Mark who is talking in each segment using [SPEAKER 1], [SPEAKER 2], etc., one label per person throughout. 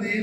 [SPEAKER 1] 3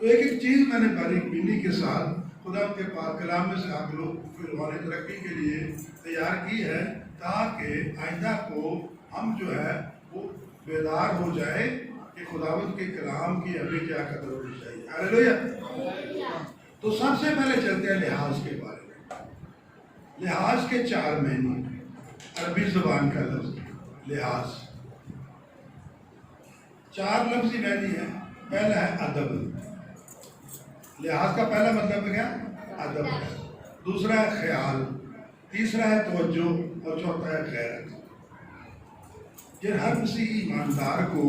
[SPEAKER 1] تو ایک ایک چیز میں نے باریک بینی کے ساتھ خدا کے پاک کلام میں سے آپ لوگ پھر روحانی ترقی کے لیے تیار کی ہے، تاکہ آئندہ کو ہم جو ہے وہ بیدار ہو جائے کہ خداوند کے کلام کی ہمیں کیا قدر ہونی چاہیے۔ ہاللیلویہ۔ تو سب سے پہلے چلتے ہیں لحاظ کے بارے میں۔ لحاظ کے 4 معنی، عربی زبان کا لفظ لحاظ، 4 لفظی معنی ہے۔ پہلا ہے ادب، لحاظ کا پہلا مطلب کیا؟ ادب ہے۔ دوسرا ہے خیال، تیسرا ہے توجہ، اور چوتھا ہے غیرت۔ کہ ہر کسی ایماندار کو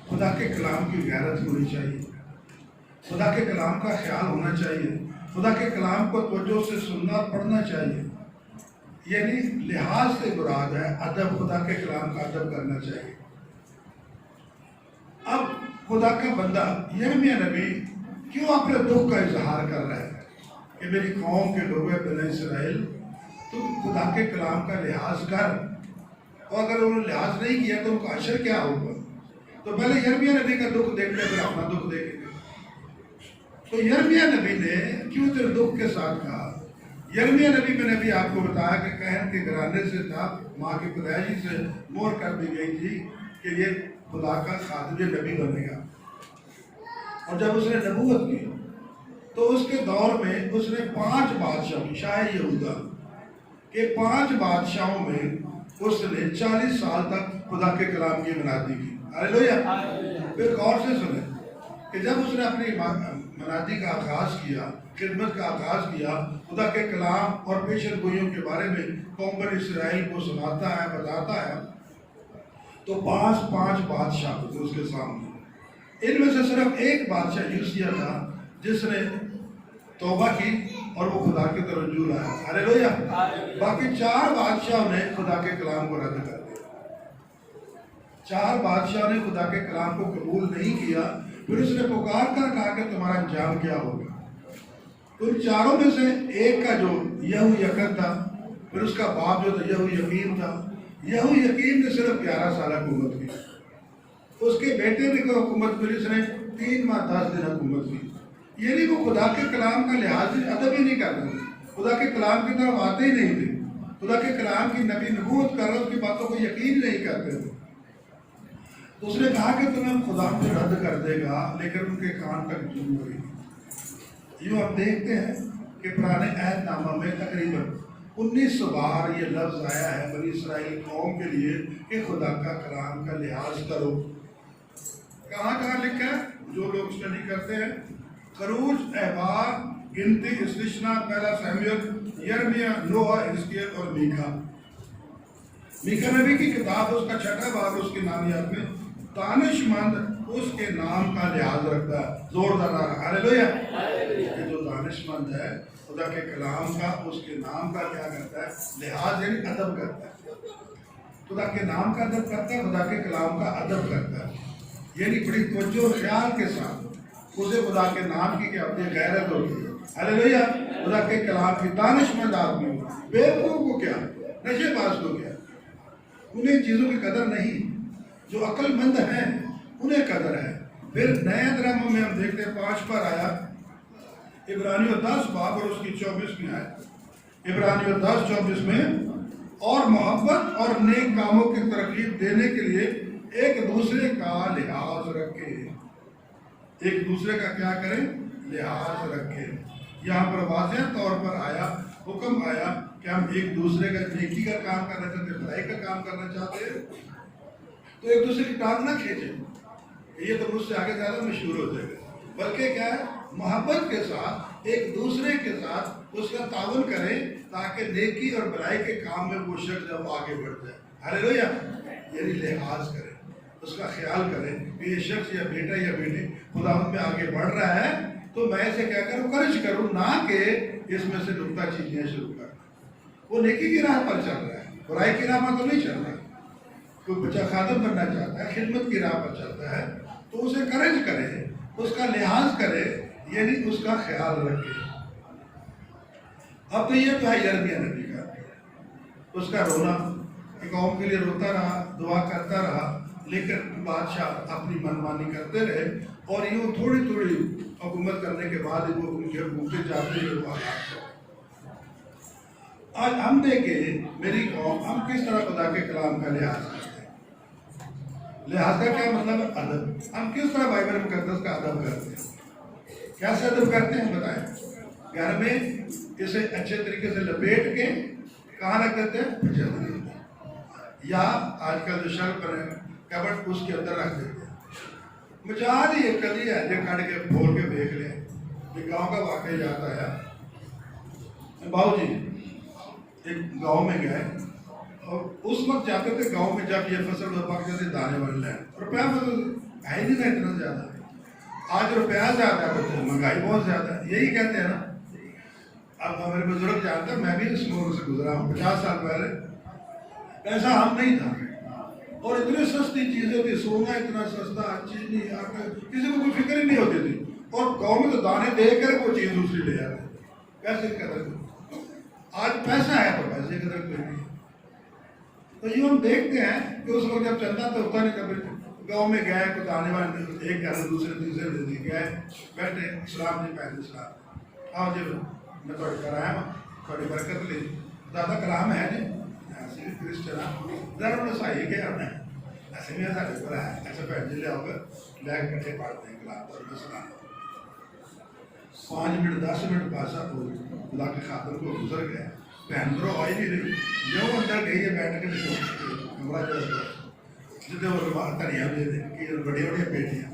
[SPEAKER 1] خدا کے کلام کی غیرت ہونی چاہیے، خدا کے کلام کا خیال ہونا چاہیے، خدا کے کلام کو توجہ سے سننا اور پڑھنا چاہیے۔ یعنی لحاظ سے مراد ہے ادب، خدا کے کلام کا ادب کرنا چاہیے۔ اب خدا کا بندہ یرمیہ نبی کیوں اپنے دکھ کا اظہار کر رہا ہے کہ میری قوم کے لوگ بنی اسرائیل، تم خدا کے کلام کا لحاظ کر، اور اگر انہوں نے لحاظ نہیں کیا تو ان کا اشر کیا ہوگا؟ تو پہلے یرمیہ نبی کا دکھ دیکھتے پھر اپنا دکھ دیکھیں گے۔ تو یرمیہ نبی نے کیوں تیرے دکھ کے ساتھ کہا؟ یرمیہ نبی میں نے بھی آپ کو بتایا کہ کہن کے گھرانے سے تھا، ماں کی پیدائشی سے مہر کر دی گئی تھی کہ یہ خدا کا خادم نبی بنے گا۔ اور جب اس نے نبوت کی تو اس کے دور میں اس نے 5 بادشاہ، شاہ یہودا کے 5 بادشاہوں میں اس نے 40 سال تک خدا کے کلام کی منادی کی۔ ہاللیلویہ۔ پھر غور سے سنیں کہ جب اس نے اپنی منادی کا آغاز کیا، خدمت کا آغاز کیا، خدا کے کلام اور پیشن گوئیوں کے بارے میں قوم بنی اسرائیل کو سناتا ہے، بتاتا ہے، تو 5 بادشاہ ہوتے اس کے سامنے۔ ان میں سے صرف ایک بادشاہ یوسیہ تھا جس نے توبہ کی اور وہ خدا کی طرف رجوع آیا۔ ہاللیلویہ۔ باقی 4 بادشاہوں نے خدا کے کلام کو رد کر دیا، 4 بادشاہوں نے خدا کے کلام کو قبول نہیں کیا۔ پھر اس نے پکار کر کہا کہ تمہارا انجام کیا ہوگا؟ تو ان 4 میں سے ایک کا جو یہو یکن تھا، پھر اس کا باپ جو تھا یہو یقین تھا، یہو یقین نے صرف 11 سال حکومت کی۔ اس کے بیٹے نے کو حکومت ملی، اس نے 3 ماہ 10 دن حکومت کی۔ یعنی وہ خدا کے کلام کا لحاظ ادب ہی نہیں کرتے تھے، خدا کے کلام کی طرف آتے ہی نہیں تھے، خدا کے کلام کی نبی نبوت کر رہا اس کی باتوں کو یقین نہیں کرتے تھے۔ تو اس نے کہا کہ تمہیں خدا سے رد کر دے گا، لیکن ان کے کان تک جوں ہوئی۔ یوں ہم دیکھتے ہیں کہ پرانے عہد نامہ میں تقریباً 1900 بار یہ لفظ آیا ہے بنی اسرائیل قوم کے لیے کہ خدا کا کلام کا لحاظ کرو۔ کہاں کہاں لکھا ہے؟ جو لوگ اسٹڈی کرتے ہیں، خروج، احبار، گنتی، استثنا، پہلا سموئیل، یرمیہ، نوح، حزقیل اور میکا۔ میکا نبی کی کتاب اس کا 6واں باب اس کے نامیات میں دانش مند اس کے نام کا لحاظ رکھتا ہے۔ زوردار نعرہ ہاللیلویہ۔ کہ جو دانش مند ہے خدا کے کلام کا، اس کے نام کا کیا کرتا ہے؟ لحاظ، یعنی ادب کرتا ہے۔ خدا کے نام کا ادب کرتا ہے، خدا کے کلام کا ادب کرتا ہے، یعنی بڑی توجہ اور خیال کے ساتھ اسے خدا کے نام کی کہ اپنی غیرت ہوتی ہے۔ ہاللیلویہ۔ خدا کے کلام کی دانش مند آدمی، بیوقوف کو کیا، نشے باز کو کیا، انہیں چیزوں کی قدر نہیں، جو عقل مند ہیں انہیں قدر ہے۔ پھر نئے نامہ میں ہم دیکھتے ہیں 5 پر آیا عبرانیوں 10 باب اور اس کی 24 میں آیا، عبرانیوں 10:24 میں، اور محبت اور نیک کاموں کی ترغیب دینے کے لیے ایک دوسرے کا لحاظ رکھے۔ ایک دوسرے کا کیا کریں؟ لحاظ رکھے۔ یہاں پر واضح طور پر آیا، حکم آیا کہ ہم ایک دوسرے کا نیکی کا کام کرنا چاہتے ہیں، بھلائی کا کام کرنا چاہتے ہیں، تو ایک دوسرے کی ٹانگ نہ کھینچیں، یہ تو مجھ سے آگے زیادہ مشہور ہو جائے گا، بلکہ کیا ہے؟ محبت کے ساتھ ایک دوسرے کے ساتھ اس کا تعاون کریں تاکہ نیکی اور بھلائی کے کام میں وہ شخص جب آگے بڑھ جائے۔ ہاللیلویہ۔ یعنی لحاظ کریں، اس کا خیال کریں کہ یہ شخص یا بیٹا یا بیٹی خداوند میں آگے بڑھ رہا ہے تو میں اسے کیا کروں؟ کرج کروں، نہ کہ اس میں سے نکتہ چیزیں شروع کروں۔ وہ نیکی کی راہ پر چل رہا ہے، برائی کی راہ پر تو نہیں چل رہا۔ کوئی بچہ خادم بننا چاہتا ہے، خدمت کی راہ پر چلتا ہے، تو اسے کرج کرے، اس کا لحاظ کرے، یعنی اس کا خیال رکھے۔ اب تو یہ تو ہے یرمیہ نبی کا، اس کا رونا، قوم کے لیے روتا رہا، دعا کرتا رہا، لیکن بادشاہ اپنی منمانی کرتے رہے اور یوں تھوڑی تھوڑی حکومت حکومت کرنے کے بعد وہ ان کے حقوق جاتے ہیں وہ آج ہم دیکھیں میری قوم ہم کس طرح خدا کے کلام کا لحاظ کرتے ہیں. لحاظ کا کیا مطلب ہے؟ ادب. ہم کس طرح بائبل مقدس کا ادب کرتے ہیں؟ کیسے ادب کرتے ہیں بتائیں. گھر میں اسے اچھے طریقے سے لپیٹ کے کہاں رکھ دیتے ہیں؟ یا آج کل جو شرط بنے کبٹ اس کے اندر رکھ دیتے ہیں. مجال ہی ایک کلی ہے جو کھڑ کے بول کے دیکھ لیں. یہ گاؤں کا واقعہ جاتا ہے. باؤ جی ایک گاؤں میں گئے اور اس وقت جاتے تھے گاؤں میں جب یہ فصل پک جاتے دانے بن لیں. روپیہ فصل ہے ہی نہیں تھا اتنا زیادہ. آج روپیہ زیادہ ہے تو مہنگائی بہت زیادہ ہے. یہی کہتے ہیں نا. اب ہمارے بزرگ جانتے ہیں میں بھی اس ملک سے گزرا ہوں. 50 سال پہلے پیسہ ہم نہیں تھا اور اتنی سستی چیزیں تھی. سونا اتنا سستا, چینی کسی کو کوئی فکر ہی نہیں ہوتی تھی. اور گاؤں میں تو دانے دے کر وہ چیز دوسری لے آتے پیسے کی قدر. آج پیسہ ہے تو پیسے کی قدر کوئی نہیں. تو یہ ہم دیکھتے ہیں کہ اس وقت جب چلتا تو ہوتا نہیں تھا. گاؤں میں گئے کچھ آنے والے ایک گھر دوسرے تیسرے دے دی گئے بیٹھے اسلام جی پہلے اسلام آؤ جی میں تھوڑی کرایا تھوڑی برکت لی. زیادہ کلام ہے جی ایسے بھی کرسچن ذرا انہیں صحیح کیا ہم نے ایسے بھی ایسا نہیں پڑا ہے. ایسے پہن جی لے آؤ گے لے کے کٹھے پڑھتے ہیں کلام اور میں سلام. 5 منٹ 10 منٹ پاسا تو خدا کے خاطر کو گزر گیا. بہن برو آئی نہیں رہی. جو اندر گئی ہے بیٹھ کے کمرہ جو جتنے وہ دھنیا بھی بڑی بڑی بیٹیاں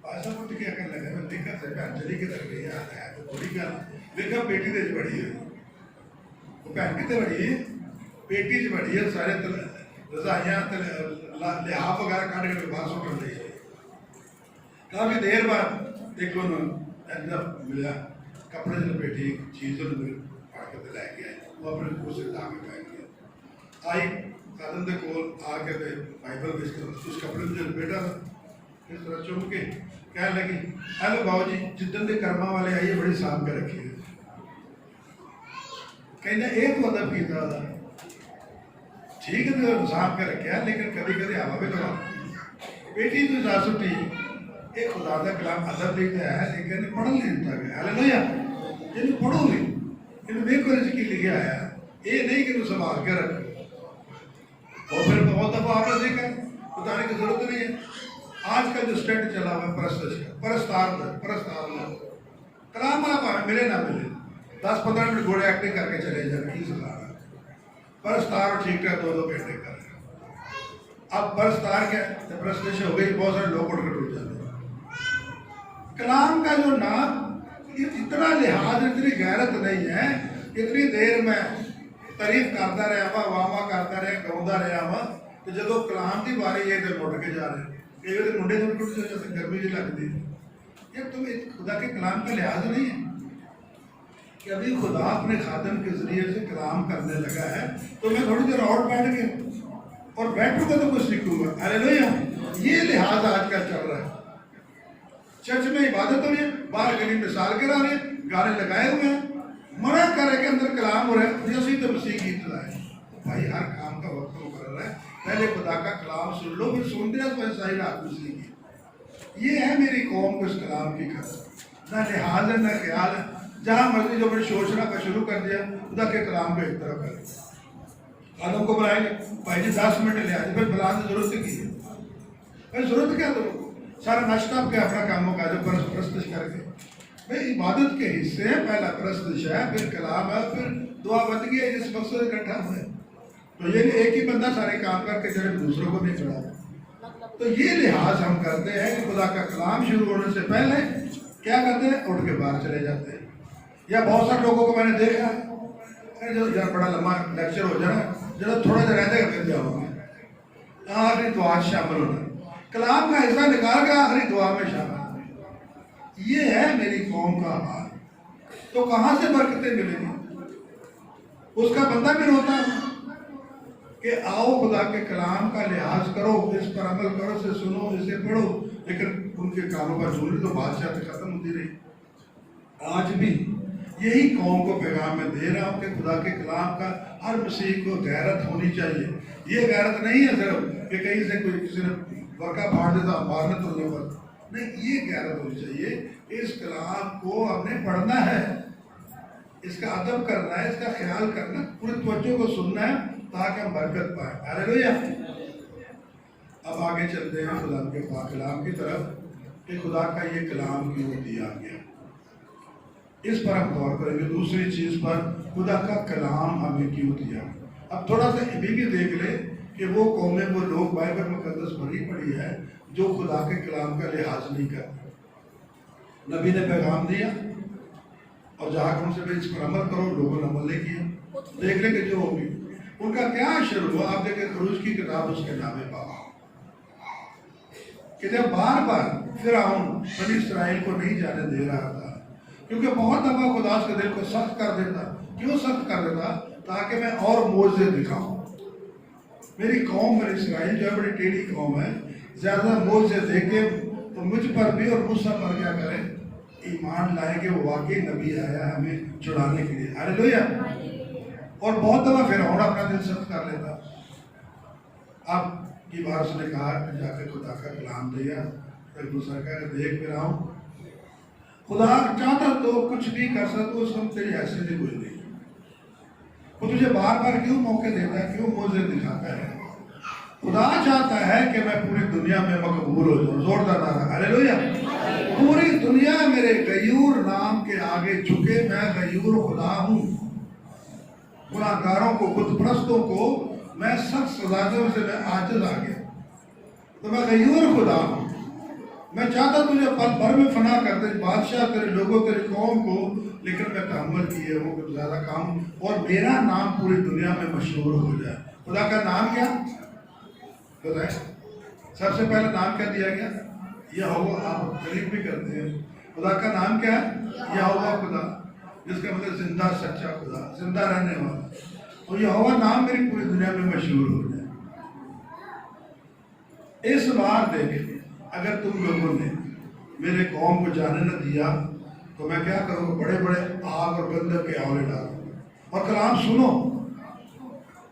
[SPEAKER 1] پاسا اٹھ کے کر لگا. میں دیکھا تھا بہن چلی کدھر گئی ہے تو تھوڑی گل دیکھا بیٹی دے بڑی ہے. وہ بہن کتنے بڑی ہے پیٹی چ بڑی ہے. سارے رضائیاں لحاف وغیرہ کھانے کے باہر سو کر دی. کافی دیر بعد ایک ملا کپڑے سے لپیٹی چیز پاڑ کے لے کے آئے. وہ اپنے کو سے لا کے پہن کے آئی قدم دے کول آ کے بائبل اس کپڑے میں جو لپیٹا تھا اس طرح چوم کے کہنے لگی ہیلو باؤ جی جدن دے کرما والے آئیے بڑی سانپ کے رکھی ہے. کہنا ایک تو ادب کیتا تھا ٹھیک ہے تو سانپ کے رکھا لیکن کبھی کبھی ہوا بھی تو بیٹی تو جا سٹی ایک خدا کا کلام ادب لکھتا ہے لیکن پڑھن نہیں دیتا گیا. ہاللویا یہ پڑھو نہیں یہ دیکھو کی لکھا آیا یہ نہیں کہ سنبھال کے رکھو. اور پھر بہت دفعہ آپ نے دیکھا بتانے کی ضرورت نہیں ہے. آج کا جو اسٹینڈ چلا ہوا ہے پرستش کا پرستار کلام آپ ملے نہ ملے 10-15 منٹ گھوڑے ایکٹنگ کر کے چلے جائیں کی سزا ہے. پرستار ٹھیک ہے 2 گھنٹے کر رہے. اب پرستار کیا پرستش ہو گئی بہت سارے لوگ اٹھ کر ٹوٹ جاتے ہیں. کلام کا جو نام اتنا لحاظ اتنی غیرت نہیں ہے. اتنی دیر میں تعریف کرتا رہا وا واہ کرتا رہا گاؤں رہا وا تو جب کلام کی باری ہے تو مٹ کے جا رہے ہیں. کئی بار منڈے تو ٹوٹ جاتے گرمی جی لگتی ہے. یہ تو خدا کے کلام کا لحاظ نہیں ہے کہ ابھی خدا اپنے خادم کے ذریعے سے کلام کرنے لگا ہے تو میں تھوڑی دیر اور بیٹھ کے اور بیٹھوں گا تو کچھ سیکھوں گا. ہاللویا یہ لحاظ آج کل چل رہا ہے. چرچ میں عبادت ہو رہی ہے باہر گلی مثال کرا رہے ہیں گانے لگائے ہوئے ہیں منع کرے کے اندر کلام ہو رہا ہے جیسے تو مسیح کی اطلاع ہے. بھائی ہر کام کا وقت مقرر ہے. پہلے خدا کا کلام سن لو پھر سنتے ہیں تو ایسا ہی رات مسیح کی. یہ ہے میری قوم کو اس کلام کی خطر نہ لحاظ ہے نہ خیال ہے. جہاں مرضی جو اپنے شوشنا کا شروع کر دیا خدا کے کلام کو ایک طرف کر دیا. آدم کو بلائیں گے بھائی جی 10 منٹ لے آئے پھر بلانے کی ضرورت کی ہے. بھائی ضرورت کیا تم کو سارا ناشتہ آپ کے اپنا کاموں کا جو پرستش کر کے بھائی عبادت کے حصے ہیں. پہلا پرستش ہے پھر کلام ہے پھر دعا بندگی ہے جس مقصد سے اکٹھا ہوئے. تو یہ ایک ہی بندہ سارے کام کر کے چلے دوسروں کو نہیں چڑھا. تو یہ لحاظ ہم کرتے ہیں کہ خدا کا کلام شروع ہونے سے پہلے کیا کرتے ہیں اٹھ کے باہر چلے جاتے ہیں. یا بہت سارے لوگوں کو میں نے دیکھا ہے جو بڑا لمبا لیکچر ہو جائے جب تھوڑا سا رہتے گا پھر جاؤ گے آخری دعا شامل ہونا کلام کا حصہ نکال کر آخری دعا میں شامل. یہ ہے میری قوم کا حال. تو کہاں سے برکتیں ملیں گی؟ اس کا بندہ بھی روتا ہے کہ آؤ خدا کے کلام کا لحاظ کرو اس پر عمل کرو اسے سنو اسے پڑھو. لیکن ان کے کاموں پر جھولی تو بادشاہ سے ختم ہوتی رہی. آج بھی یہی قوم کو پیغام میں دے رہا ہوں کہ خدا کے کلام کا ہر مسیح کو غیرت ہونی چاہیے. یہ غیرت نہیں ہے صرف کہ کہیں سے کوئی کسی نے ورقہ پھاڑ دیتا مارنے توڑنے پر. نہیں، یہ غیرت ہونی چاہیے، اس کلام کو ہم نے پڑھنا ہے، اس کا ادب کرنا ہے، اس کا خیال کرنا، پوری توجہ کو سننا ہے تاکہ ہم برکت پائیں۔ ہاللیلویہ۔ اب آگے چلتے ہیں خدا کے پاک کلام کی طرف کہ خدا کا یہ کلام کیوں دیا گیا، اس پر ہم غور کریں گے۔ دوسری چیز پر، خدا کا کلام ہمیں کیوں دیا۔ اب تھوڑا سا یہ بھی دیکھ لے کہ وہ قومیں، وہ لوگ بائبل مقدس بھری پڑی ہے جو خدا کے کلام کا لحاظ نہیں کرتے۔ نبی نے پیغام دیا اور جہاں کہ ان سے اس پر عمل کرو، لوگوں نے عمل نہیں کیا۔ دیکھ لیں کہ جو ہوگی ان کا کیا شروع ہوا۔ آپ دیکھیں خروج کی کتاب اس کے نام پاک کہ جب بار بار فرعون بنی اسرائیل کو نہیں جانے دے رہا تھا، کیونکہ بہت دفعہ خدا اس کے دل کو سخت کر دیتا۔ کیوں سخت کر دیتا؟ تاکہ میں اور معجزے دکھاؤں۔ میری قوم بنی اسرائیل جو ہے بڑی ٹیڑھی قوم ہے، زیادہ معجزے دیکھے تو مجھ پر بھی اور مجھ سب پر کیا کریں، ایمان لائیں کہ وہ واقعی نبی آیا ہے ہمیں چھڑانے کے لیے۔ ہاللیلویہ۔ اور بہت دفعہ فرعون اپنا دل سخت کر لیتا۔ اب کی بار اس نے کہا کہ جا کے خدا کا کلام دیا، پھر دوسرا کہا کہ دیکھ فرعون، خدا چاہتا تو کچھ بھی کر سکتا، اس وقت تیری حیثیت ہی کوئی نہیں۔ وہ تجھے بار بار کیوں موقع دیتا ہے، کیوں معجزے دکھاتا ہے؟ خدا چاہتا ہے کہ میں پوری دنیا میں مقبول ہو جاؤں۔ زوردار نعرہ ہاللیلویہ۔ پوری دنیا میرے غیور نام کے آگے جھکے، میں غیور خدا ہوں۔ گناہگاروں کو، بت پرستوں کو میں سخت سزا دوں سے میں عاجز آ گیا، تو میں غیور خدا ہوں۔ میں چاہتا تجھے پل بھر میں فنا کر دے، بادشاہ تیرے لوگوں، تیری قوم کو، لیکن میں تحمل کیے وہ کہ زیادہ کام، اور میرا نام پوری دنیا میں مشہور ہو جائے۔ خدا کا نام کیا بتائیں؟ سب سے پہلے نام کیا دیا گیا؟ یہوہ۔ آپ تعریف بھی کرتے ہیں، خدا کا نام کیا ہے؟ یہوہ خدا، جس کا مطلب زندہ سچا خدا، زندہ رہنے والا۔ اور یہوہ نام میری پوری دنیا میں مشہور ہو جائے۔ اس بار دیکھیں، اگر تم لوگوں نے میرے قوم کو جانے نہ دیا تو میں کیا کروں گا؟ بڑے بڑے آگ اور گندم کے آولے ڈالوں گا۔ اور کلام سنو،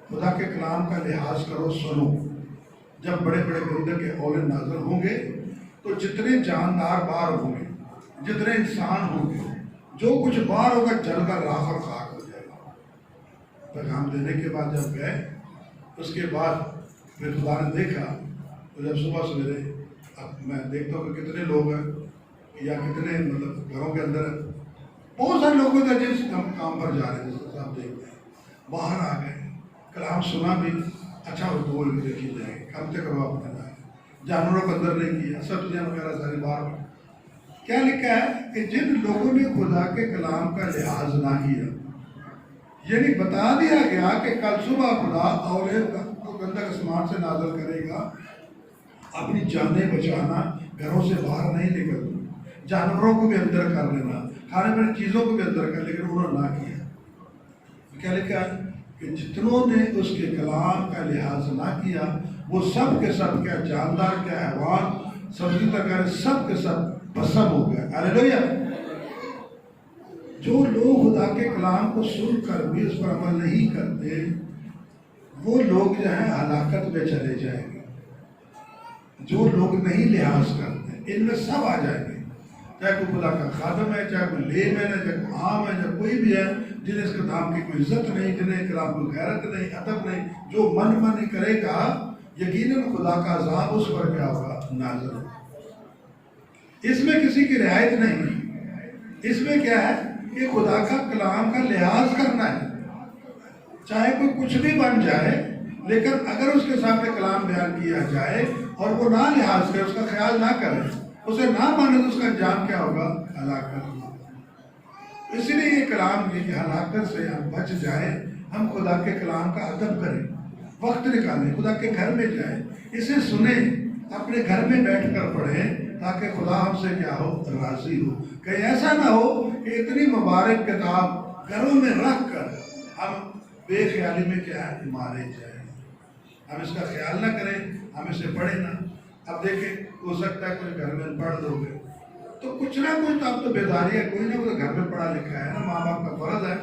[SPEAKER 1] خدا کے کلام کا لحاظ کرو، سنو۔ جب بڑے بڑے گندم کے اولے نازل ہوں گے تو جتنے جاندار بار ہوں گے، جتنے انسان ہوں گے، جو کچھ بار ہوگا جل کر راکھ اور خاک ہو جائے گا۔ پیغام دینے کے بعد جب گئے، اس کے بعد پھر خدا نے دیکھا تو جب صبح سویرے، اب میں دیکھتا ہوں کہ کتنے لوگ ہیں یا کتنے مطلب گھروں کے اندر بہت سارے لوگ ہیں جس کام پر جا رہے ہیں، جس آپ دیکھتے ہیں باہر آ گئے، کلام سنا بھی، اچھا اردو بھی دیکھی جائے، کم سے کم آپ نے جانوروں کو اندر نہیں کیا، سبزیاں وغیرہ ساری باہر۔ کیا لکھا ہے کہ جن لوگوں نے خدا کے کلام کا لحاظ نہ کیا، یعنی بتا دیا گیا کہ کل صبح خدا اولے کو گندم آسمان سے نازل کرے گا، اپنی جانیں بچانا، گھروں سے باہر نہیں نکلنا، جانوروں کو بھی اندر کر لینا، کھانے پینے چیزوں کو بھی اندر کر، لیکن انہوں نے نہ کیا۔ کیا لکھا ہے کہ جتنوں نے اس کے کلام کا لحاظ نہ کیا وہ سب کے سب، کیا جاندار کیا حیوان، سبزی ترکاری، سب کے سب بسم ہو گئے۔ ہاللیلویہ۔ جو لوگ خدا کے کلام کو سن کر بھی اس پر عمل نہیں کرتے، وہ لوگ جو ہیں ہلاکت میں چلے جائیں گے۔ جو لوگ نہیں لحاظ کرتے، ان میں سب آ جائیں گے، چاہے کوئی خدا کا خادم ہے، چاہے کوئی لیمن ہے، چاہے کوئی عام ہے، چاہے کوئی بھی ہے، جنہیں اس کلام کی کوئی عزت نہیں، جنہیں کلام کی غیرت نہیں، ادب نہیں، جو من کرے گا، یقیناً خدا کا عذاب اس پر کیا ہوگا؟ نازل ہوگا۔ اس میں کسی کی رعایت نہیں، اس میں کیا ہے کہ خدا کا کلام کا لحاظ کرنا ہے، چاہے کوئی کچھ بھی بن جائے، لیکن اگر اس کے سامنے کلام بیان کیا جائے اور وہ نہ لحاظ کرے، اس کا خیال نہ کرے، اسے نہ مانے، تو اس کا انجام کیا ہوگا؟ ہلاکت ہوگا۔ اسی لیے یہ کلام ہے کہ ہلاکت سے ہم بچ جائیں، ہم خدا کے کلام کا ادب کریں، وقت نکالیں، خدا کے گھر میں جائیں، اسے سنیں، اپنے گھر میں بیٹھ کر پڑھیں، تاکہ خدا ہم سے کیا ہو؟ راضی ہو۔ کہیں ایسا نہ ہو کہ اتنی مبارک کتاب گھروں میں رکھ کر ہم بے خیالی میں کیا ہے؟ مارے جائیں، ہم اس کا خیال نہ کریں، ہم اسے پڑھیں نہ۔ اب دیکھیں، ہو سکتا ہے کوئی گھر میں پڑھ دو گے تو کچھ نہ کچھ تو اب تو بیداری ہے، کوئی نہ کوئی گھر میں پڑھا لکھا ہے نا، ماں باپ کا فرض ہے،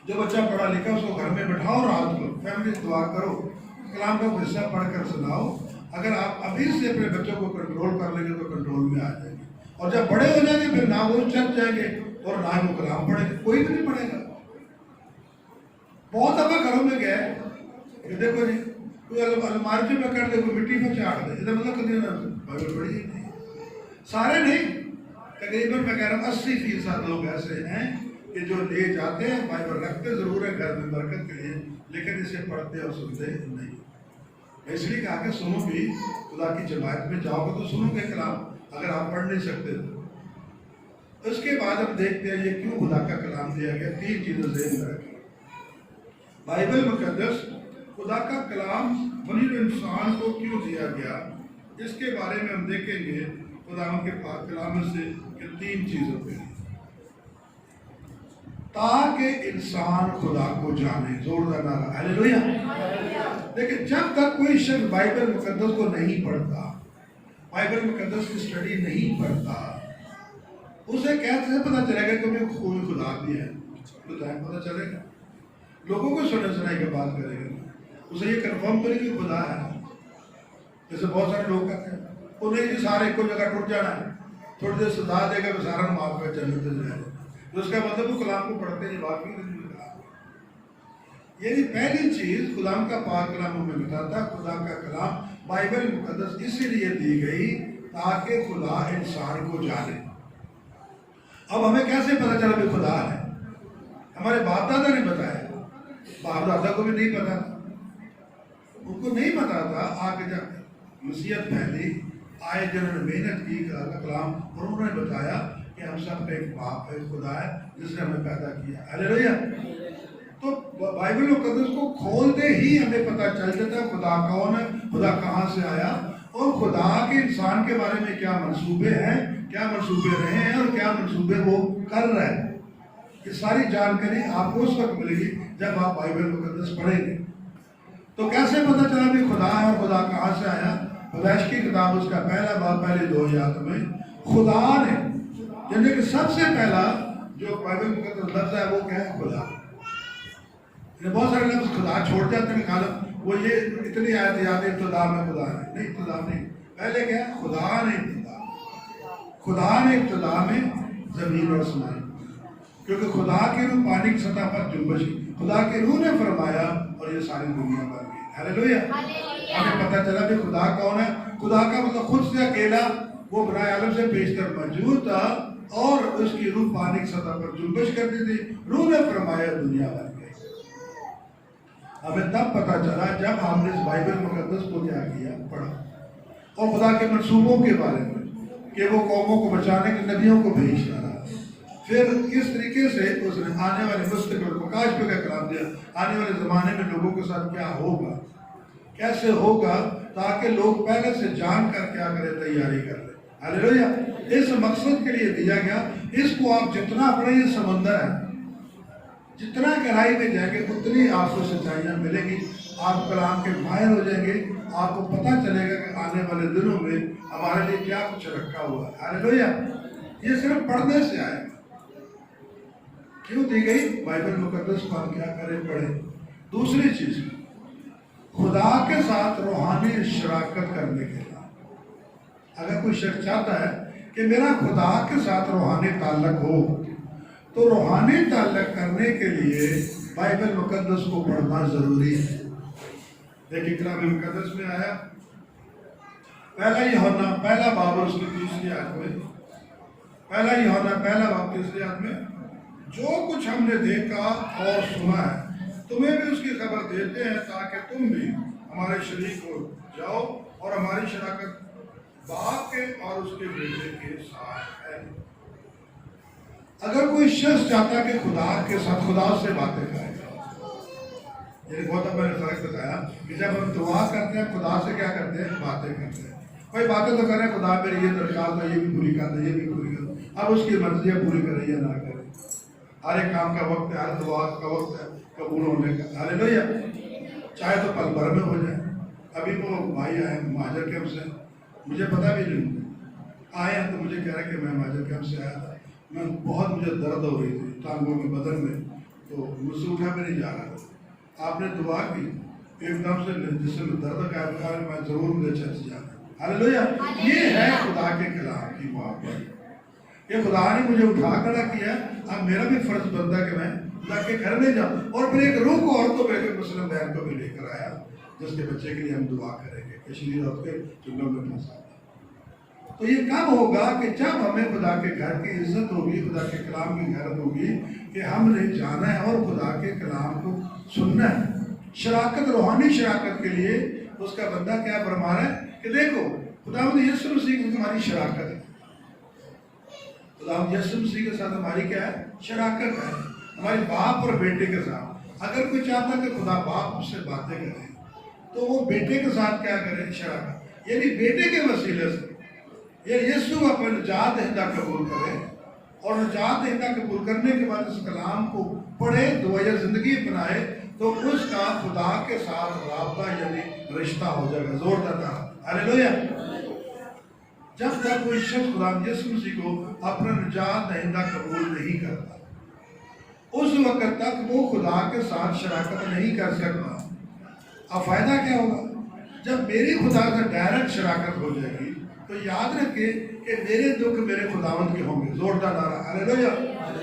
[SPEAKER 1] جو بچہ پڑھا لکھا اس کو گھر میں بٹھاؤ، رات کو فیملی دعا کرو، کلام کا حصہ پڑھ کر سناؤ، اگر آپ ابھی سے اپنے بچوں کو کنٹرول کر لیں گے تو کنٹرول میں آ جائیں گے، اور جب بڑے ہو جائیں گے پھر نہ وہ چل جائیں گے اور نہ ہی وہ کلام پڑھیں گے، کوئی بھی نہیں پڑھے گا۔ بہت دفعہ گھروں میں گئے کہ دیکھو جی کوئی الماری میں کر دے، کوئی مٹی میں چاڑ دے، ادھر مطلب کبھی بائبل پڑھی ہی نہیں، سارے نہیں، تقریباً میں کہہ رہا ہوں 80% لوگ ایسے ہیں کہ جو لے جاتے ہیں، بائبل رکھتے ضرور ہے گھر میں برکت کے لیے، لیکن اسے پڑھتے اور سنتے نہیں۔ اس لیے کہا کہ سنو بھی، خدا کی جماعت میں جاؤ گے تو سنو گے کلام، اگر آپ پڑھ نہیں سکتے تو۔ اس کے بعد ہم دیکھتے ہیں یہ کیوں خدا کا کلام دیا گیا، 3 چیزیں ذہن میں رکھیں۔ بائبل مقدس خدا کا کلام بنی انسان کو کیوں دیا گیا، اس کے بارے میں ہم دیکھیں گے خدا کے پاک کلام سے کہ 3 چیزوں پہ، تاکہ انسان خدا کو جانے۔ زوردار نعرہ ہلیلویا۔ لیکن جب تک کوئی شخص بائبل مقدس کو نہیں پڑھتا، بائبل مقدس کی اسٹڈی نہیں پڑھتا، اسے کیسے پتہ چلے گا کہ کوئی خدا بھی ہے؟ پتہ چلے گا؟ لوگوں کو سنے سنائی کے بات کرے گا، اسے یہ کنفرم کرے کہ خدا ہے۔ جیسے بہت سارے لوگ کہتے ہیں وہ نہیں جی سارے ایک جگہ ٹوٹ جانا ہے، تھوڑی دیر سزا دے گا سارا معاف کر جنت میں جائے، تو اس کا مطلب وہ کلام کو پڑھتے نہیں، واقعی نہیں کلام۔ یعنی پہلی چیز کلام کا پاک کلام ہمیں بتاتا، خدا کا کلام بائبل مقدس اسی لیے دی گئی تاکہ خدا انسان کو جانے۔ اب ہمیں کیسے پتہ چلا کہ خدا ہے؟ ہمارے باپ دادا نے بتایا، باپ دادا کو بھی نہیں پتا تھا، ان کو نہیں پتا تھا۔ آگے جب مسیحیت پھیلی، آئے جنہوں نے محنت کی خدا کا کلام، اور انہوں نے بتایا کہ ہم سب کا ایک باپ ہے، خدا ہے جس نے ہمیں پیدا کیا۔ ہلیلویا۔ تو بائبل مقدس کو کھولتے ہی ہمیں پتہ چل جاتا ہے خدا کون ہے، خدا کہاں سے آیا، اور خدا کے انسان کے بارے میں کیا منصوبے ہیں، کیا منصوبے رہے ہیں، اور کیا منصوبے وہ کر رہے ہیں۔ یہ ساری جانکاری آپ کو اس وقت ملے گی جب آپ بائبل مقدس پڑھیں گے۔ تو کیسے پتہ چلا کہ خدا ہے اور خدا کہاں سے آیا؟ پیدائش کی کتاب اس کا پہلا باب پہلے 2 آیات میں خدا نے، یعنی کہ سب سے پہلا جو بائبل مقدس لفظ ہے وہ کیا ہے؟ خدا۔ بہت سارے لفظ خدا چھوڑ جاتے ہیں، خالق وہ یہ اتنی آیت یاد ہے ابتدا میں خدا ہے، نہیں ابتدا نہیں، پہلے کیا ہے؟ خدا نے ابتدا، خدا نے ابتدا میں زمین اور آسمان، کیونکہ خدا کی روح پانی کی سطح پر جنبش کی، خدا کی روح نے فرمایا اور یہ ساری دنیا بن گئی۔ ہلیلویا۔ ہمیں پتہ چلا کہ خدا کون ہے۔ خدا کا مطلب خود سے اکیلا، وہ برائے عالم سے بیشتر موجود تھا، اور اس کی روح پانی کی سطح پر جنبش کرتی تھی، روح نے فرمایا دنیا بن گئی۔ ہمیں تب پتہ چلا جب ہم نے اس بائبل مقدس کو کیا کیا، پڑھا، اور خدا کے منصوبوں کے بارے میں کہ وہ قوموں کو بچانے کے نبیوں کو بھیج رہا، پھر کس طریقے سے اس نے آنے والے مستقبل مکاش پہ کا کلام دیا، آنے والے زمانے میں لوگوں کے ساتھ کیا ہوگا، کیسے ہوگا، تاکہ لوگ پہلے سے جان کر کیا کرے، تیاری کر لیں۔ ہلیلویا۔ اس مقصد کے لیے دیا گیا۔ اس کو آپ جتنا پڑھیں، یہ سمندر ہے، جتنا گہرائی میں جائیں گے اتنی آپ کو سچائیاں ملیں گی، آپ کلام کے ماہر ہو جائیں گے، آپ کو پتہ چلے گا کہ آنے والے دنوں میں ہمارے لیے کیا کچھ رکھا ہوا ہے۔ ہلیلویا۔ یہ صرف پڑھنے سے آئے گا۔ کیوں دی گئی؟ بائبل مقدس کو ہم کیا کریں، پڑھیں۔ دوسری چیز، خدا کے ساتھ روحانی شراکت کرنے کے لیے، اگر کوئی شخص چاہتا ہے کہ میرا خدا کے ساتھ روحانی تعلق ہو، تو روحانی تعلق کرنے کے لیے بائبل مقدس کو پڑھنا ضروری ہے۔ دیکھیں کلام مقدس میں آیا، پہلا یوحنا پہلا باب اور اس کی 3 آیت میں، پہلا یوحنا پہلا باب 3 آیت میں، جو کچھ ہم نے دیکھا اور سنا ہے تمہیں بھی اس کی خبر دیتے ہیں تاکہ تم بھی ہمارے شریک ہو جاؤ، اور ہماری شراکت باپ کے اور اس کے بیٹے کے ساتھ ہے۔ اگر کوئی شخص چاہتا ہے کہ خدا کے ساتھ، خدا سے باتیں کرے، یعنی بہت اب میں نے فرق بتایا کہ جب ہم دعا کرتے ہیں خدا سے کیا کرتے ہیں، باتیں کرتے ہیں۔ کوئی باتیں تو کریں، خدا میری یہ درخواست ہے، یہ بھی پوری کر دے، یہ بھی پوری کر دے، اب اس کی مرضی ہے پوری کرے یا نہ کرے۔ ہر ایک کام کا وقت ہے، ہر دعا کا وقت ہے قبول ہونے کا۔ ہلیلویا۔ چاہے تو پل بھر میں ہو جائے۔ ابھی وہ بھائی آئے مہاجر کیمپ سے، مجھے پتا بھی نہیں، آئے ہیں تو مجھے کہہ رہے کہ میں مہاجر کیمپ سے آیا تھا، میں بہت مجھے درد ہو رہی تھی ٹانگوں میں، بدن میں، تو مجھ سے اٹھا بھی نہیں جا رہا تھا۔ آپ نے دعا کی ایک دم سے جسم میں درد کا احساس، میں ضرور مجھے چرچ جانا ہے۔ ہاللیلویہ، یہ ہے خدا کے کلام کی محبت۔ یہ خدا نے مجھے اٹھا کھڑا کیا، اب میرا بھی فرض بنتا کہ میں خدا کے گھر میں جاؤں، اور پھر ایک روح کو اور تو ایک مسلم بہن کو بھی لے کر آیا جس کے بچے کے لیے ہم دعا کریں گے، کشمیر اور کے جنگلوں میں پھنسا۔ تو یہ کب ہوگا کہ جب ہمیں خدا کے گھر کی عزت ہوگی، خدا کے کلام کی غیرت ہوگی کہ ہم نے جانا ہے اور خدا کے کلام کو سننا ہے۔ شراکت، روحانی شراکت کے لیے اس کا بندہ کیا فرما رہا ہے کہ دیکھو خداوند یسوع مسیح کی ہماری شراکت ہے، خداوند یسوع مسیح کے ساتھ ہماری کیا ہے؟ شراکت ہے، ہماری باپ اور بیٹے کے ساتھ۔ اگر کوئی چاہتا کہ خدا باپ سے باتیں کرے تو وہ بیٹے کے ساتھ کیا کرے؟ شراکت، یعنی بیٹے کے وسیلے سے یہ یسوع اپنے نجات دہندہ قبول کرے، اور نجات دہندہ قبول کرنے کے بعد اس کلام کو پڑھے، دوبارہ زندگی بنائے، تو اس کا خدا کے ساتھ رابطہ یعنی رشتہ ہو جائے گا۔ زوردار ہاللیلویہ۔ جب تک کوئی شخص خدا یسوع مسیح کو اپنا نجات دہندہ قبول نہیں کرتا، اس وقت تک وہ خدا کے ساتھ شراکت نہیں کر سکتا۔ اب فائدہ کیا ہوگا؟ جب میری خدا سے ڈائریکٹ شراکت ہو جائے گی تو یاد رکھے کہ میرے دکھ میرے خداوند کے ہوں گے۔ زوردار نعرہ ہاللیلویہ۔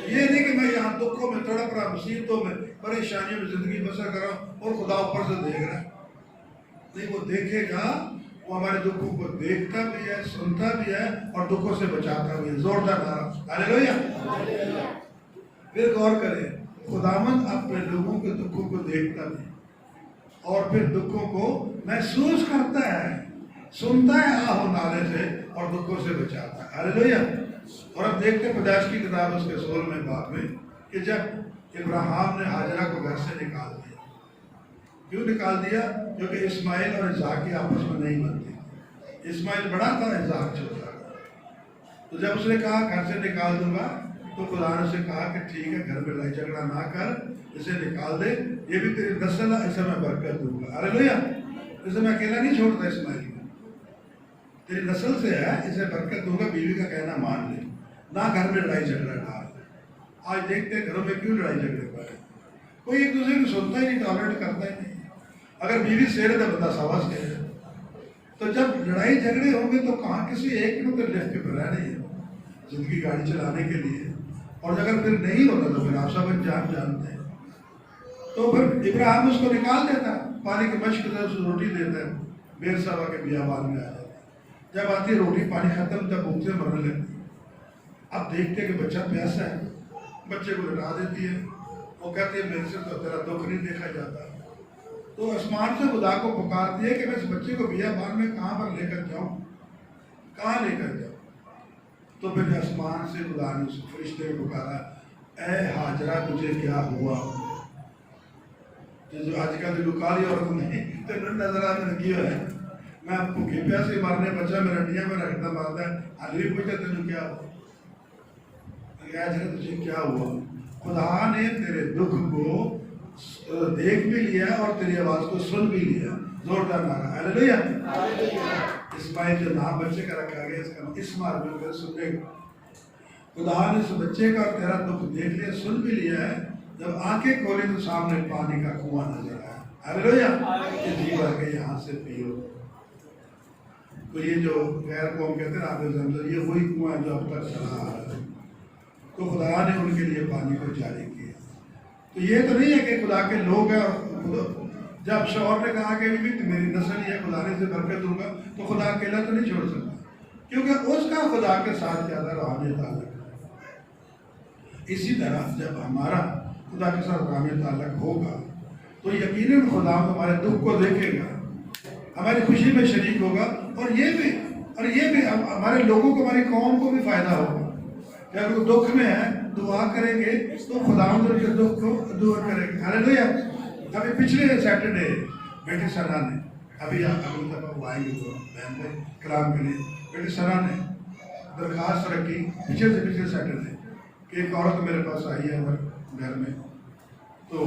[SPEAKER 1] یہ نہیں کہ میں یہاں دکھوں میں تڑپ رہا، مصیبتوں میں، پریشانیوں میں زندگی بسر کر رہا ہوں اور خدا اوپر سے دیکھ رہا ہے۔ نہیں، وہ دیکھے گا، وہ ہمارے دکھوں کو دیکھتا بھی ہے، سنتا بھی ہے اور دکھوں سے بچاتا بھی ہے۔ زوردار نعرہ ہاللیلویہ۔ پھر غور کریں، خداوند اپنے لوگوں کے دکھوں کو دیکھتا بھی اور پھر دکھوں کو محسوس کرتا ہے، سنتا ہے آہ و نالے سے اور دکھوں سے بچاتا ہے۔ ہاللیلویہ۔ اور اب دیکھتے ہیں پیدائش کی کتاب اس کے 16ویں باب میں کہ جب ابراہیم نے ہاجرہ کو گھر سے نکال دیا، کیوں نکال دیا؟ کیونکہ اسماعیل اور اسحاق کی آپس میں نہیں بنتی، اسماعیل بڑا تھا، اسحاق چھوٹا تھا۔ تو جب اس نے کہا گھر سے نکال دوں گا تو خدا نے اسے کہا کہ ٹھیک ہے، گھر میں لڑائی جھگڑا نہ کر، اسے نکال دے، یہ بھی تیری نسل ہے، اسے میں برکت دوں گا۔ ہاللیلویہ۔ اسے میں اکیلا نہیں چھوڑتا، اسماعیل کو تیری نسل سے ہے، اسے برکت دوں گا، بیوی کا کہنا مان لے، نہ گھر میں لڑائی جھگڑا ڈال۔ آج دیکھتے ہیں گھروں میں کیوں لڑائی جھگڑے پڑے، کوئی ایک دوسرے کو سنتا ہی نہیں، ٹالریٹ کرتا ہی نہیں۔ اگر بیوی سیرے تو بندہ سواز کہے، تو جب لڑائی جھگڑے ہوں گے تو کہاں کسی ایک کو تو لفٹ پہ رہنا ہی ہے زندگی گاڑی چلانے کے لیے، اور اگر پھر نہیں ہوتا تو پھر آپ سب جانتے ہیں۔ تو پھر ابراہیم اس کو نکال دیتا، پانی کی مشق سے اسے روٹی دیتا ہے، بیر صبا کے بیابان میں آ جاتا ہے، جب آتی روٹی پانی ختم تب بھوک سے مرنے لگتی۔ اب دیکھتے کہ بچہ پیاسا ہے، بچے کو لٹا دیتی ہے، وہ کہتے ہیں میرے سے تو تیرا دکھ نہیں دیکھا جاتا۔ تو آسمان سے خدا کو پکارتی ہے کہ میں اس بچے کو بیابان میں کہاں پر لے کر جاؤں، کہاں لے کر جاؤں؟ تو پھر آسمان سے خدا نے اس فرشتے کو پکارا، اے ہاجرہ تجھے کیا ہوا؟ جو آج کل لکالی عورت نہیں تو نظر آنے لگی ہے، میں بھوکے پیاسے مارنے بچہ میں رنڈیاں میں رکھتا مارتا ہے، علی پوچھتا تجھے کیا ہوا؟ تجھے کیا ہوا؟ خدا نے تیرے دکھ کو دیکھ بھی لیا اور تیری آواز کو سن بھی لیا۔ زوردار نعرہ ہاللیلویہ۔ اسماعیل جو نام بچے کا رکھا گیا، اس کا نام اسماعیل مل کر سننے کا، خدا نے اس بچے کا تیرا دکھ دیکھ لیا، سن بھی لیا ہے۔ جب آنکھیں کھولی تو سامنے پانی کا کنواں نظر آیا۔ ہاللیلویہ۔ کہ جی بھر کے یہاں سے پیو۔ تو یہ جو غیر قوم کہتے ہیں آپ زمزم، یہ وہی کنواں جو اب تک چلا آ رہا ہے۔ تو خدا نے ان کے لیے پانی کو جاری کیا۔ تو یہ تو نہیں ہے کہ خدا کے لوگ ہیں، جب شوہر نے کہا کہ میری نسل یہ خدا نے اسے برکت دوں گا، تو خدا اکیلا تو نہیں چھوڑ سکتا، کیونکہ اس کا خدا کے ساتھ زیادہ روحانی تعلق ہے۔ اسی طرح جب ہمارا خدا کے ساتھ روحانی تعلق ہوگا تو یقیناً خدا ہمارے دکھ کو دیکھے گا، ہماری خوشی میں شریک ہوگا، اور یہ بھی ہمارے لوگوں کو، ہماری قوم کو بھی فائدہ ہوگا کہ اگر وہ دکھ میں ہے دعا کریں گے تو خدا ان کے دکھ کو دور کرے گا۔ ہاللیلویہ۔ ابھی پچھلے سیٹرڈے بیٹی سنا نے، ابھی دفعہ وہ آئیں گے تو بہن بھائی کلام کے لیے، بیٹی سنا نے درخواست رکھی پچھلے سے پچھلے سیٹرڈے کہ ایک عورت میرے پاس آئی ہے ہمارے گھر میں، تو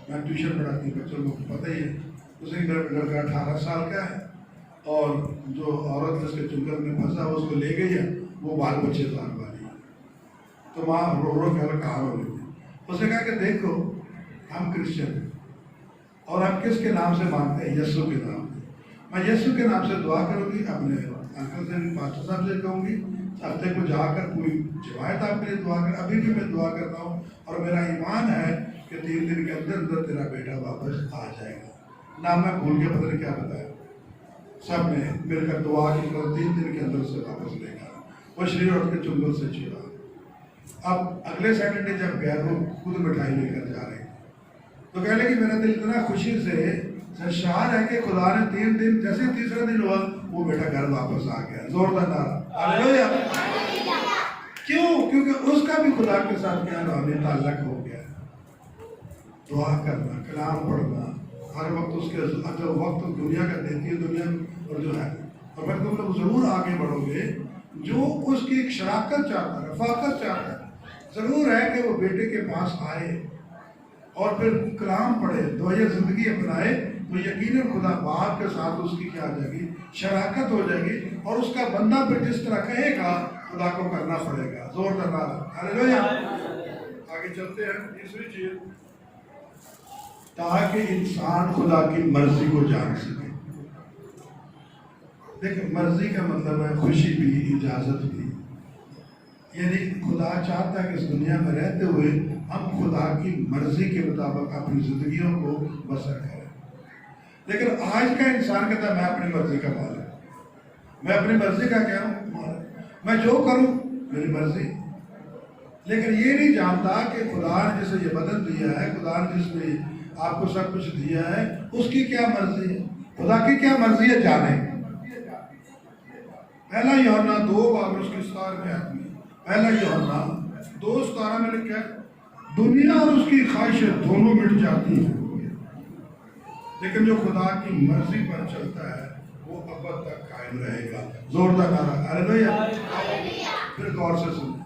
[SPEAKER 1] میں ٹیوشن پڑھاتی ہوں بچوں کو، پتہ ہی ہے، اس نے میرا لڑکا 18 سال کا ہے، اور جو عورت جس کے چنگل میں پھنسا اس کو لے گئی ہے، وہ بال بچے سال والی ہے۔ تو ماں رو رو کے کہاں ہو گئی، اس نے کہا کہ دیکھو ہم کرسچن ہیں اور ہم کس کے نام سے مانگتے ہیں؟ یسوع کے نام سے۔ میں یسوع کے نام سے دعا کروں گی، اپنے انکل سے پاسٹر صاحب سے کہوں گی ہفتے کو جا کر کوئی جماعت آپ کے لیے دعا کر۔ ابھی بھی میں دعا کرتا ہوں اور میرا ایمان ہے کہ 3 دن کے اندر اندر تیرا بیٹا واپس آ جائے گا۔ نام میں بھول کے پتہ نہیں کیا بتایا، سب نے مل کر دعا کی کر 3 دن کے اندر سے واپس لے گا۔ وہ شریر اٹھ کے چنگل سے چھڑا۔ اب اگلے سیٹرڈے جب گئے وہ خود مٹھائی لے کر جا رہے تو کہہ لے کہ میرا دل اتنا خوشی سے سرشار ہے کہ خدا نے 3 دن جیسے تیسرا دن ہوا وہ بیٹا گھر واپس آ گیا۔ زوردار نعرہ ہاللیلویا۔ کیوں؟ کیونکہ اس کا بھی خدا کے ساتھ کیا روحانی تعلق ہو گیا۔ دعا کرنا، کلام پڑھنا ہر وقت اس کے جو وقت دنیا کا دیتی ہے دنیا اور جو ہے، اور پھر تم لوگ ضرور آگے بڑھو گے۔ جو اس کی ایک شراکت چاہتا ہے، رفاقت چاہتا ہے، ضرور ہے کہ وہ بیٹے کے پاس آئے اور پھر کلام پڑھے، دعائے زندگی اپنائے، تو یقیناً خدا باپ کے ساتھ اس کی کیا ہو جائے گی؟ شراکت ہو جائے گی، اور اس کا بندہ پھر جس طرح کہے گا خدا کو کرنا پڑے گا۔ زوردار نعرہ ہاللیلویا۔ آگے چلتے ہیں۔ تیسری چیز، تاکہ انسان خدا کی مرضی کو جان سکے۔ دیکھیں، مرضی کا مطلب ہے خوشی بھی، اجازت بھی، یعنی خدا چاہتا ہے کہ اس دنیا میں رہتے ہوئے ہم خدا کی مرضی کے مطابق اپنی زندگیوں کو بسر کریں۔ لیکن آج کا انسان کہتا ہے میں اپنی مرضی کا مالک، میں اپنی مرضی کا کیا ہوں مالک، میں جو کروں میری مرضی۔ لیکن یہ نہیں جانتا کہ خدا نے جسے یہ بدن دیا ہے، خدا نے جس نے آپ کو سب کچھ دیا ہے، اس کی کیا مرضی ہے، خدا کی کیا مرضی ہے جانے۔ پہلا یوحنا 2 باب اس کی 17 آدمی، پہلا یوحنا 2:17 میں لکھا ہے دنیا اور اس کی خواہشیں دونوں مٹ جاتی ہیں، لیکن جو خدا کی مرضی پر چلتا ہے وہ ابد تک قائم رہے گا۔ زوردار نعرہ ہاللیلویا۔ پھر غور سے سنیں،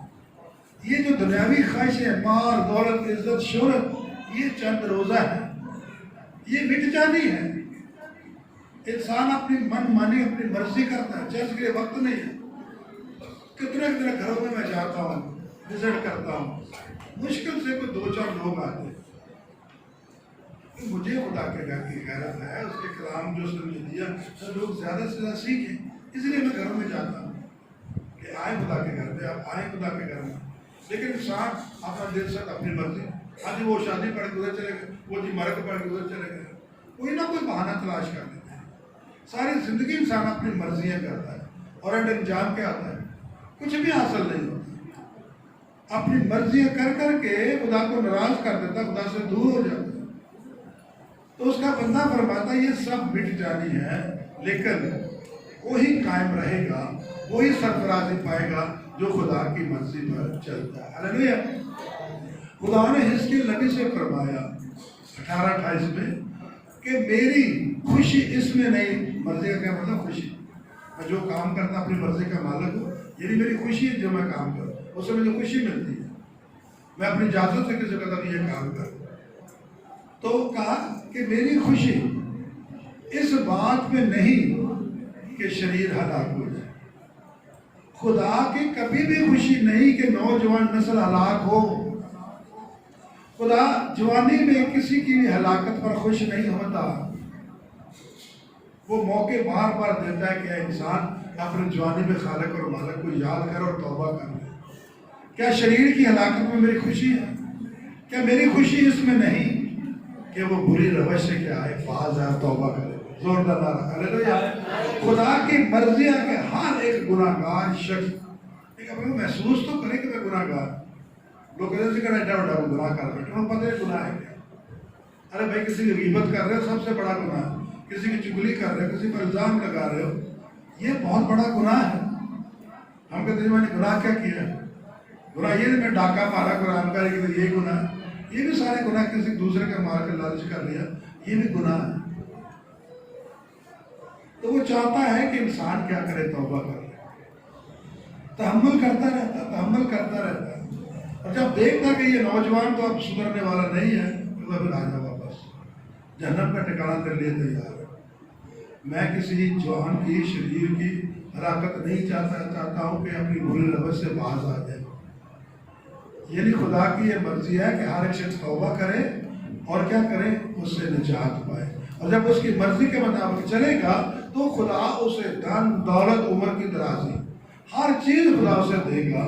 [SPEAKER 1] یہ جو دنیاوی خواہشیں، مال، دولت، عزت، شہرت، یہ چند روزہ ہے، یہ مٹ جانی ہے۔ انسان اپنی من مانی اپنی مرضی کرتا ہے، چرچ کے لیے وقت نہیں ہے۔ کتنے گھروں میں جاتا ہوں، وزٹ کرتا ہوں، مشکل سے کوئی 2-4 لوگ آتے ہیں۔ مجھے خدا کے گھر کی غیرت ہے، اس کے کلام جو اس نے مجھے دیا تو لوگ زیادہ سے زیادہ سیکھیں، اس لیے میں گھروں میں جاتا ہوں کہ آئیں خدا کے گھر پہ، آپ آئیں خدا کے گھر میں۔ لیکن انسان اپنا دل سے اپنی مرضی، آج وہ شادی پڑھ کے ادھر چلے گئے، وہ جی مرد پڑھ کے ادھر چلے گئے، کوئی نہ کوئی بہانہ تلاش کر لیتے ہیں۔ ساری زندگی انسان اپنی مرضیاں کرتا ہے اور انجام کیا آتا ہے؟ کچھ بھی حاصل نہیں ہوتا۔ اپنی مرضیاں کر کر کے خدا کو ناراض کر دیتا، خدا سے دور ہو جاتا ہے۔ تو اس کا بندہ فرماتا یہ سب مٹ جانی ہے، لیکن وہی قائم رہے گا، وہی سرفرازی پائے گا جو خدا کی مرضی پر چلتا ہے۔ ہاللیلویا۔ خدا نے حزقیل نبی سے فرمایا 18:28 میں کہ میری خوشی اس میں نہیں۔ مرضی کا کیا مطلب؟ خوشی۔ میں جو کام کرتا اپنی مرضی کا مالک ہوں، یعنی میری خوشی ہے جو میں کام کروں، اس سے مجھے خوشی ملتی ہے۔ میں اپنی اجازت سے کسی قدر یہ کام کروں۔ تو کہا کہ میری خوشی اس بات میں نہیں کہ شریر ہلاک ہو جائے۔ خدا کی کبھی بھی خوشی نہیں کہ نوجوان نسل ہلاک ہو۔ خدا جوانی میں کسی کی بھی ہلاکت پر خوش نہیں ہوتا۔ وہ موقع بار بار دیتا ہے کہ اے انسان اپنے جوانی میں خالق اور مالک کو یاد کر اور توبہ کر لے۔ کیا شریر کی ہلاکت میں میری خوشی ہے؟ کیا میری خوشی اس میں نہیں کہ وہ بری روش سے کیا ہے باز ہے، توبہ کرے؟ زوردار نعرہ ہاللیلویا۔ خدا کی مرضی ہے کہ ہر ایک گناہگار شخص ایک اپنے محسوس تو کرے کہ میں گناہگار۔ لوگ کہتے ہیں کہ اڈا گناہ کر بیٹھے، انہوں پتہ ہے گناہ ہے کیا؟ ارے بھائی کسی کی غیبت کر رہے ہو سب سے بڑا گناہ ہے، کسی کی چگلی کر رہے ہو، کسی پر الزام لگا رہے ہو، یہ بہت بڑا گناہ ہے۔ ہم کہتے ہیں میں نے گناہ کیا کیا ہے؟ گناہ یہ نہیں میں ڈاکہ مارا، قرآن کاری کی، یہ گناہ ہے۔ یہ بھی سارے گناہ، کسی دوسرے کا مار کر لالچ کر لیا، یہ بھی گناہ ہے۔ تو وہ چاہتا ہے کہ انسان کیا کرے؟ توبہ کر لے، تحمل کرتا رہتا ہے۔ اور جب دیکھتا کہ یہ نوجوان تو اب سدھرنے والا نہیں ہے تو پھر آ جا واپس، جہنم کا ٹھکانہ تیرے لیے تیار ہے۔ میں کسی جوان کی شریر کی ہلاکت نہیں چاہتا ہوں کہ اپنی بری روش سے باز آ جائے۔ یعنی خدا کی یہ مرضی ہے کہ ہر ایک شخص توبہ کرے اور کیا کریں؟ اس سے نجات پائے. اور جب اس کی مرضی کے مطابق چلے گا تو خدا اسے دھن دولت عمر کی درازی ہر چیز خدا اسے دے گا.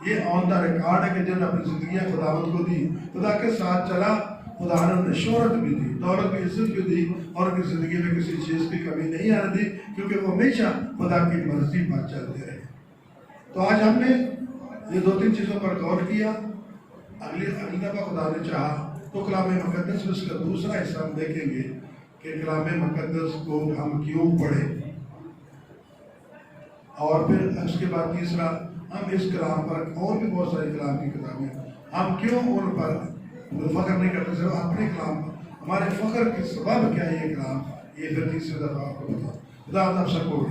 [SPEAKER 1] یہ آن دا ریکارڈ ہے کہ جن اپنی زندگیاں خداوند کو دی، خدا کے ساتھ چلا، خدا نے انہیں شہرت بھی دی، دولت بھی، عزت بھی دی، اور ان کی زندگی میں کسی چیز کی کمی نہیں آنے دی، کیونکہ وہ ہمیشہ خدا کی مرضی پر چلتے رہے. تو آج ہم نے یہ 2-3 چیزوں پر غور کیا. اگلی دفعہ خدا نے چاہا تو کلام مقدس میں اس کا دوسرا حصہ ہم دیکھیں گے کہ کلام مقدس کو ہم کیوں پڑھیں، اور پھر اس کے بعد تیسرا ہم اس کلام پر، اور بھی بہت ساری کلام کی کتابیں، ہم کیوں ان پر فخر نہیں کرتے، صرف اپنے کلام پر ہمارے فخر کے سبب کیا ہے یہ کلام، یہ پھر تیسری دفعہ آپ کو بتاؤ. خدا آپ سب کو